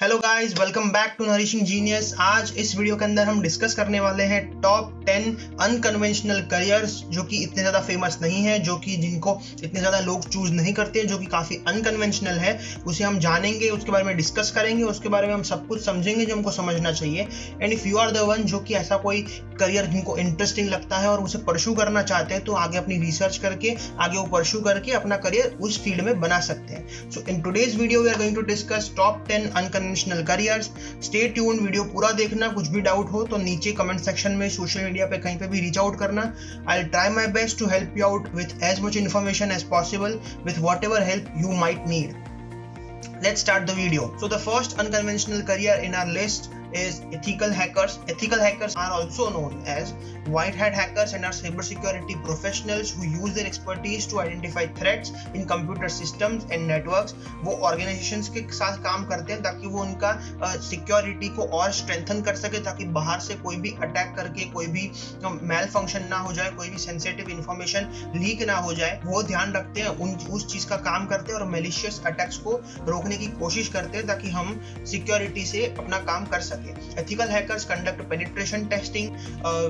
Hello guys, welcome back to nourishing genius. आज इस video के अंदर हम डिस्कस करने वाले हैं टॉप 10 अनकन्वेंशनल करियर्स जो कि इतने ज़्यादा फेमस नहीं है, जो कि जिनको इतने ज़्यादा लोग चूज नहीं करते, जो कि काफ़ी अनकन्वेंशनल है। उसे हम जानेंगे, उसके बारे में डिस्कस करेंगे, उसके बारे में हम सब कुछ समझेंगे जो हमको समझना चाहिए। And if you are the one जो कि ऐसा कोई करियर जिनको इंटरेस्टिंग लगता है और उसे परस्यू करना चाहते हैं, तो आगे अपनी रिसर्च करके आगे वो परस्यू करके अपना करियर उस फील्ड में बना सकते हैं। So in today's video we are going to discuss top 10 unconventional careers. Stay tune, video पूरा देखना। कुछ भी डाउट हो तो नीचे कमेंट सेक्शन में, सोशल मीडिया पे कहीं पे भी रीच आउट करना। I will try my best to help you out with as much information as possible with whatever help you might need. Let's start the video. So the first unconventional career in our list is ethical hackers. Ethical hackers are also known as white hat hackers and are cybersecurity professionals who use their expertise to identify threats in computer systems and networks. वो organizations के साथ काम करते हैं ताकि वो उनका security को और स्ट्रेंथन कर सके, ताकि बाहर से कोई भी अटैक करके कोई भी मेल फंक्शन ना हो जाए, कोई भी सेंसिटिव इंफॉर्मेशन लीक ना हो जाए। वो ध्यान रखते हैं, उस चीज का काम करते हैं और मेलिशियस अटैक्स को रोकने की कोशिश करते हैं ताकि हम सिक्योरिटी से अपना काम कर सके। Ethical hackers conduct penetration testing,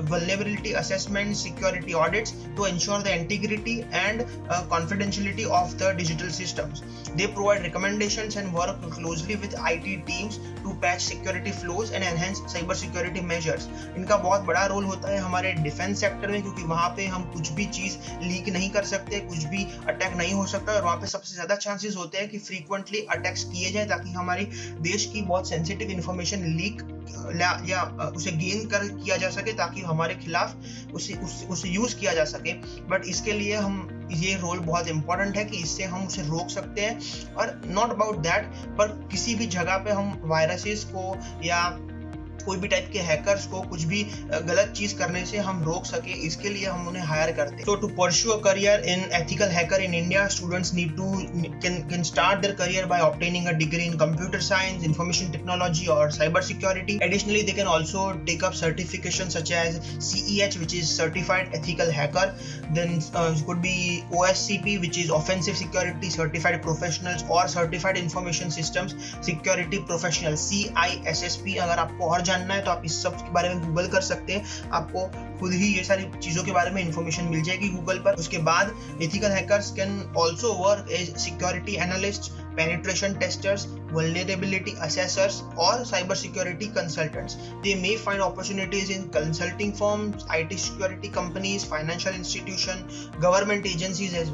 vulnerability assessment, security audits to ensure the integrity and confidentiality of the digital systems. They provide recommendations and work closely with IT teams to patch security flows and enhance cyber security measures. इनका बहुत बड़ा role होता है हमारे defence sector में, क्योंकि वहाँ पे हम कुछ भी चीज लीक नहीं कर सकते, कुछ भी अटैक नहीं हो सकता, और वहाँ पे सबसे ज्यादा चांसेस होते हैं कि फ्रीक्वेंटली अटैक्स किए जाए ताकि हमारी देश की बहुत सेंसिटिव इंफॉर्मेशन लीक या उसे गेन कर किया जा सके, ताकि हमारे खिलाफ उसे यूज किया जा सके। बट इसके लिए हम ये रोल बहुत इंपॉर्टेंट है कि इससे हम उसे रोक सकते हैं। और नॉट अबाउट दैट, पर किसी भी जगह पे हम वायरसेस को या कोई भी टाइप के हैकर्स को कुछ भी गलत चीज करने से हम रोक सके, इसके लिए हम उन्हें हायर करते हैं। So to pursue a career in ethical hacker in India, students can start their career by obtaining a degree in computer science, information technology or cyber security. Additionally, they can also take up certifications such as CEH, which is Certified Ethical Hacker. Then could be OSCP, which is Offensive Security Certified Professionals, or Certified Information Systems Security Professional, CISSP। अगर आपको और जानना है तो आप इस सब के बारे में गूगल कर सकते हैं, आपको खुद ही ये सारी चीजों के बारे में इंफॉर्मेशन मिल जाएगी गूगल पर। उसके बाद ethical hackers can also work as security analyst, penetration testers, vulnerability assessors, or cyber security consultants. They may find opportunities in consulting firms, IT security companies, financial institutions, government agencies as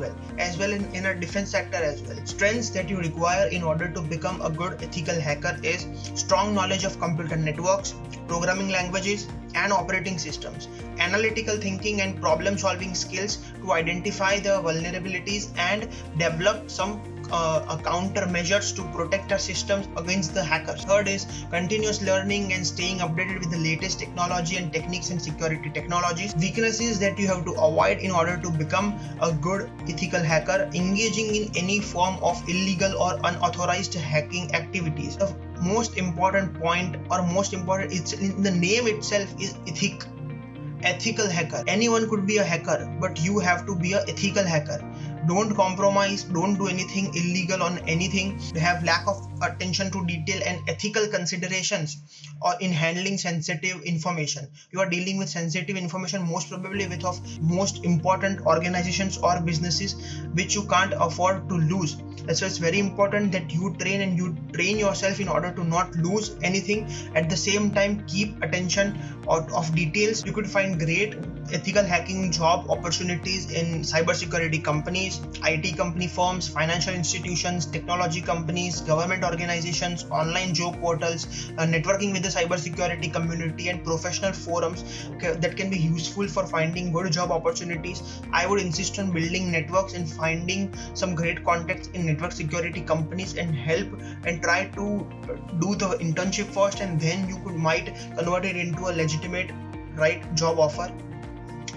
well in a defense sector as well. Strengths that you require in order to become a good ethical hacker is strong knowledge of computer networks, programming languages and operating systems, analytical thinking and problem solving skills to identify the vulnerabilities and develop some countermeasures to protect our systems against the hackers. Third is continuous learning and staying updated with the latest technology and techniques and security technologies. Weaknesses that you have to avoid in order to become a good ethical hacker: engaging in any form of illegal or unauthorized hacking activities. The most important point, or most important, it's in the name itself, is ethical hacker. Anyone could be a hacker, but you have to be an ethical hacker. Don't compromise, don't do anything illegal on anything. They have lack of attention to detail and ethical considerations or in handling sensitive information. You are dealing with sensitive information, most probably with of most important organizations or businesses which you can't afford to lose. That's why it's very important that you train yourself in order to not lose anything. At the same time, keep attention of details. You could find great ethical hacking job opportunities in cybersecurity companies, IT company firms, financial institutions, technology companies, government organizations, online job portals, networking with the cybersecurity community, and professional forums that can be useful for finding good job opportunities. I would insist on building networks and finding some great contacts in network security companies and help and try to do the internship first, and then you might convert it into a legitimate right job offer.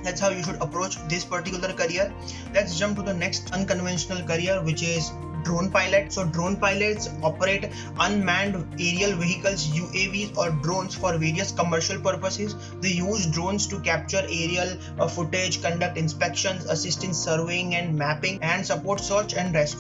That's how you should approach this particular career. Let's jump to the next unconventional career, which is drone pilot. So drone pilots operate unmanned aerial vehicles, UAVs, or drones for various commercial purposes. They use drones to capture aerial footage, conduct inspections, assist in surveying and mapping, and support search and rescue.